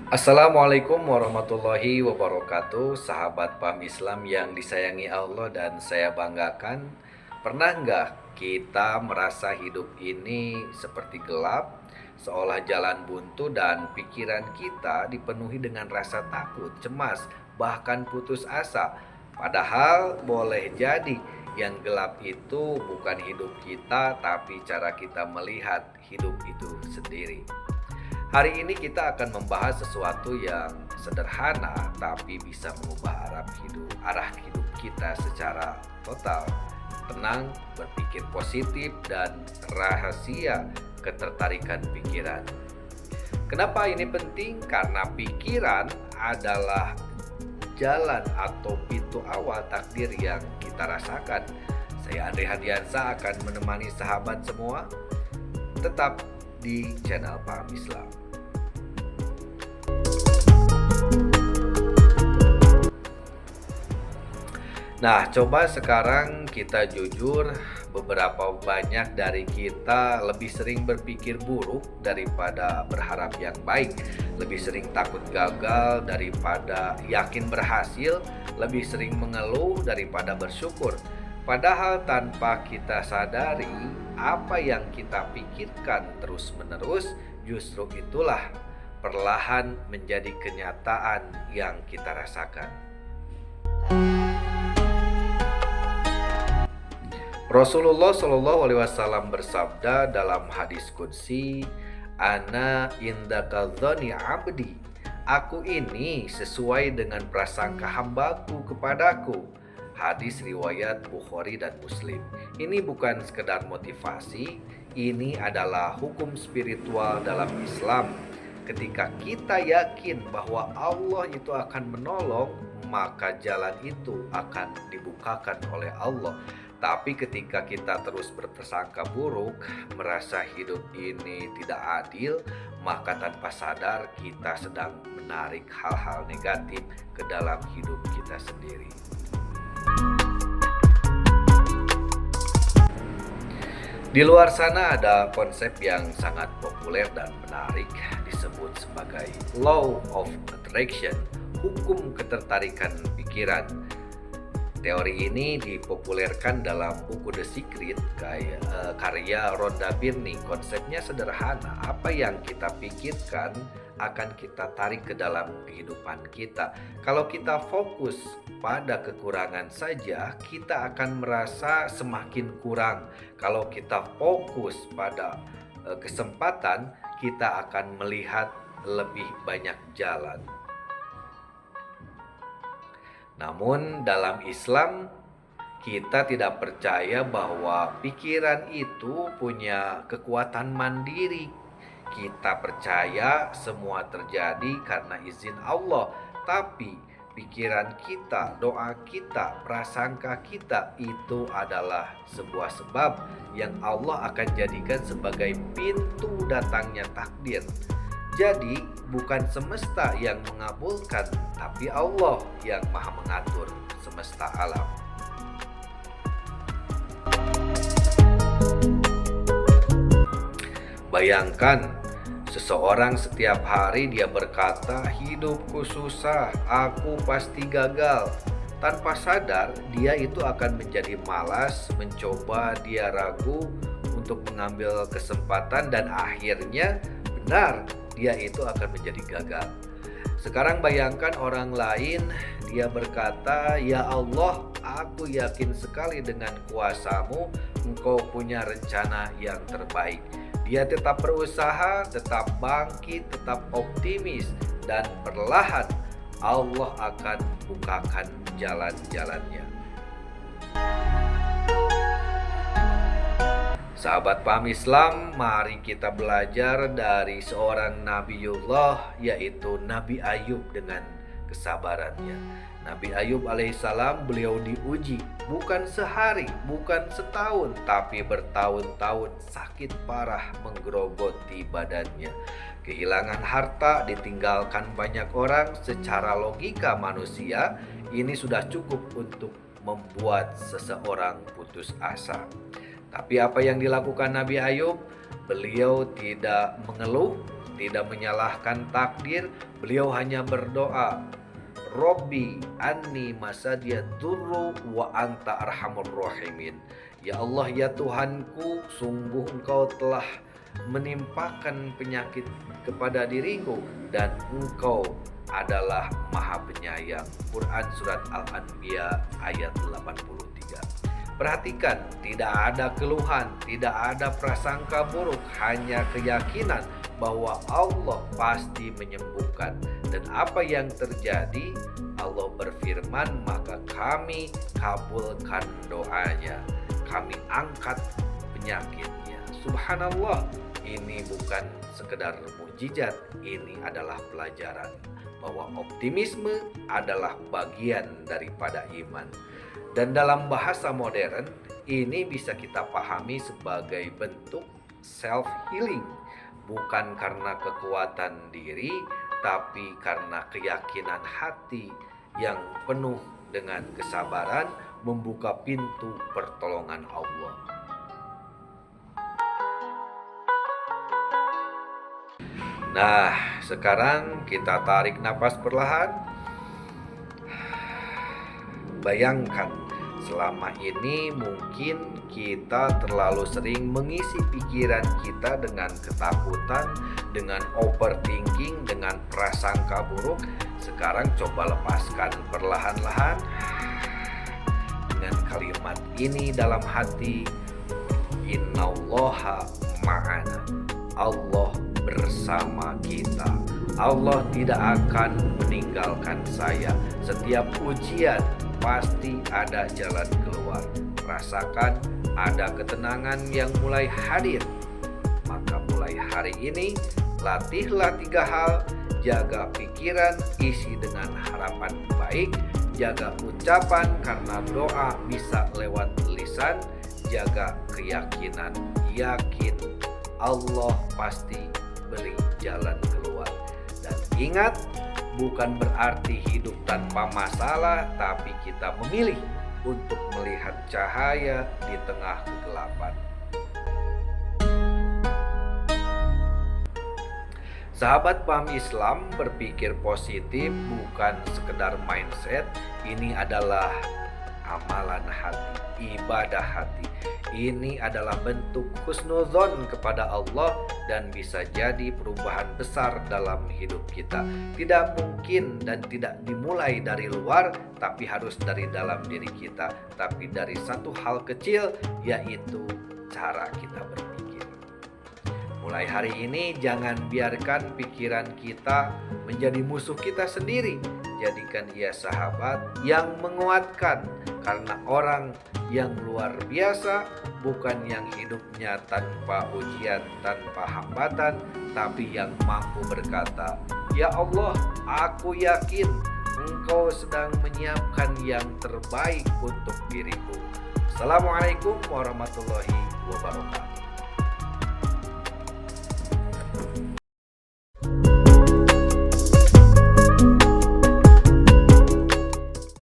Assalamualaikum warahmatullahi wabarakatuh. Sahabat paham Islam yang disayangi Allah dan saya banggakan. Pernah nggak kita merasa hidup ini seperti gelap, seolah jalan buntu dan pikiran kita dipenuhi dengan rasa takut, cemas, bahkan putus asa. Padahal boleh jadi yang gelap itu bukan hidup kita, tapi cara kita melihat hidup itu sendiri. Hari ini kita akan membahas sesuatu yang sederhana tapi bisa mengubah arah hidup kita secara total. Tenang, berpikir positif dan rahasia ketertarikan pikiran. Kenapa ini penting? Karena pikiran adalah jalan atau pintu awal takdir yang kita rasakan. Saya Andre Hadiansa akan menemani sahabat semua tetap di channel Paham Islam. Nah, coba sekarang kita jujur, beberapa banyak dari kita lebih sering berpikir buruk daripada berharap yang baik, lebih sering takut gagal daripada yakin berhasil, lebih sering mengeluh daripada bersyukur. Padahal tanpa kita sadari, apa yang kita pikirkan terus-menerus justru itulah perlahan menjadi kenyataan yang kita rasakan. Rasulullah Shallallahu Alaihi Wasallam bersabda dalam hadis qudsi, "Ana indaka dzani abdi." Aku ini sesuai dengan prasangka hambaku kepadaku. Hadis riwayat Bukhari dan Muslim. Ini bukan sekedar motivasi, ini adalah hukum spiritual dalam Islam. Ketika kita yakin bahwa Allah itu akan menolong, maka jalan itu akan dibukakan oleh Allah. Tapi ketika kita terus berprasangka buruk, merasa hidup ini tidak adil, maka tanpa sadar kita sedang menarik hal-hal negatif ke dalam hidup kita sendiri. Di luar sana ada konsep yang sangat populer dan menarik, disebut sebagai Law of Attraction, hukum ketertarikan pikiran. Teori ini dipopulerkan dalam buku The Secret karya Rhonda Byrne. Konsepnya sederhana, apa yang kita pikirkan akan kita tarik ke dalam kehidupan kita. Kalau kita fokus pada kekurangan saja, kita akan merasa semakin kurang. Kalau kita fokus pada kesempatan, kita akan melihat lebih banyak jalan. Namun dalam Islam kita tidak percaya bahwa pikiran itu punya kekuatan mandiri. Kita percaya semua terjadi karena izin Allah, tapi pikiran kita, doa kita, prasangka kita itu adalah sebuah sebab yang Allah akan jadikan sebagai pintu datangnya takdir. Jadi bukan semesta yang mengabulkan, tapi Allah yang maha mengatur semesta alam. Bayangkan, seseorang setiap hari dia berkata, hidupku susah, aku pasti gagal. Tanpa sadar, dia itu akan menjadi malas, mencoba, dia ragu untuk mengambil kesempatan dan akhirnya benar, dia itu akan menjadi gagal. Sekarang bayangkan orang lain, dia berkata, "Ya Allah, aku yakin sekali dengan kuasa-Mu, Engkau punya rencana yang terbaik." Dia tetap berusaha, tetap bangkit, tetap optimis, dan perlahan Allah akan bukakan jalan-jalannya. Sahabat paham Islam, mari kita belajar dari seorang Nabiullah, yaitu Nabi Ayub dengan kesabarannya. Nabi Ayub alaihissalam, beliau diuji bukan sehari, bukan setahun, tapi bertahun-tahun. Sakit parah menggerogoti badannya. Kehilangan harta, ditinggalkan banyak orang. Secara logika manusia, ini sudah cukup untuk membuat seseorang putus asa. Tapi apa yang dilakukan Nabi Ayub? Beliau tidak mengeluh, tidak menyalahkan takdir. Beliau hanya berdoa, Robbi anni masadiyad durru wa anta arhamur rahimin. Ya Allah, ya Tuhanku, sungguh Engkau telah menimpakan penyakit kepada diriku dan Engkau adalah Maha Penyayang. Quran Surat Al-Anbiya ayat 83. Perhatikan, tidak ada keluhan, tidak ada prasangka buruk, hanya keyakinan bahwa Allah pasti menyembuhkan. Dan apa yang terjadi, Allah berfirman, maka kami kabulkan doanya, kami angkat penyakitnya. Subhanallah, ini bukan sekedar mukjizat, ini adalah pelajaran bahwa optimisme adalah bagian daripada iman. Dan dalam bahasa modern, ini bisa kita pahami sebagai bentuk self-healing, bukan karena kekuatan diri, tapi karena keyakinan hati yang penuh dengan kesabaran membuka pintu pertolongan Allah. Nah, sekarang kita tarik napas perlahan. Bayangkan, selama ini mungkin kita terlalu sering mengisi pikiran kita dengan ketakutan, dengan overthinking, dengan prasangka buruk. Sekarang coba lepaskan perlahan-lahan dengan kalimat ini dalam hati, Innallaha ma'ana. Allah bersama kita. Allah tidak akan meninggalkan saya. Setiap ujian pasti ada jalan keluar. Rasakan ada ketenangan yang mulai hadir. Maka mulai hari ini, latihlah 3 hal. Jaga pikiran, isi dengan harapan baik. Jaga ucapan karena doa bisa lewat lisan. Jaga keyakinan, yakin Allah pasti beri jalan keluar. Dan ingat, bukan berarti hidup tanpa masalah, tapi kita memilih untuk melihat cahaya di tengah kegelapan. Sahabat paham Islam, berpikir positif bukan sekedar mindset, ini adalah amalan hati, ibadah hati. Ini adalah bentuk husnuzon kepada Allah dan bisa jadi perubahan besar dalam hidup kita. Tidak mungkin dan tidak dimulai dari luar, tapi harus dari dalam diri kita. Tapi dari satu hal kecil, yaitu cara kita berpikir. Mulai hari ini jangan biarkan pikiran kita menjadi musuh kita sendiri. Jadikan ia sahabat yang menguatkan, karena orang yang luar biasa bukan yang hidupnya tanpa ujian, tanpa hambatan, tapi yang mampu berkata, Ya Allah, aku yakin Engkau sedang menyiapkan yang terbaik untuk diriku. Assalamualaikum warahmatullahi wabarakatuh.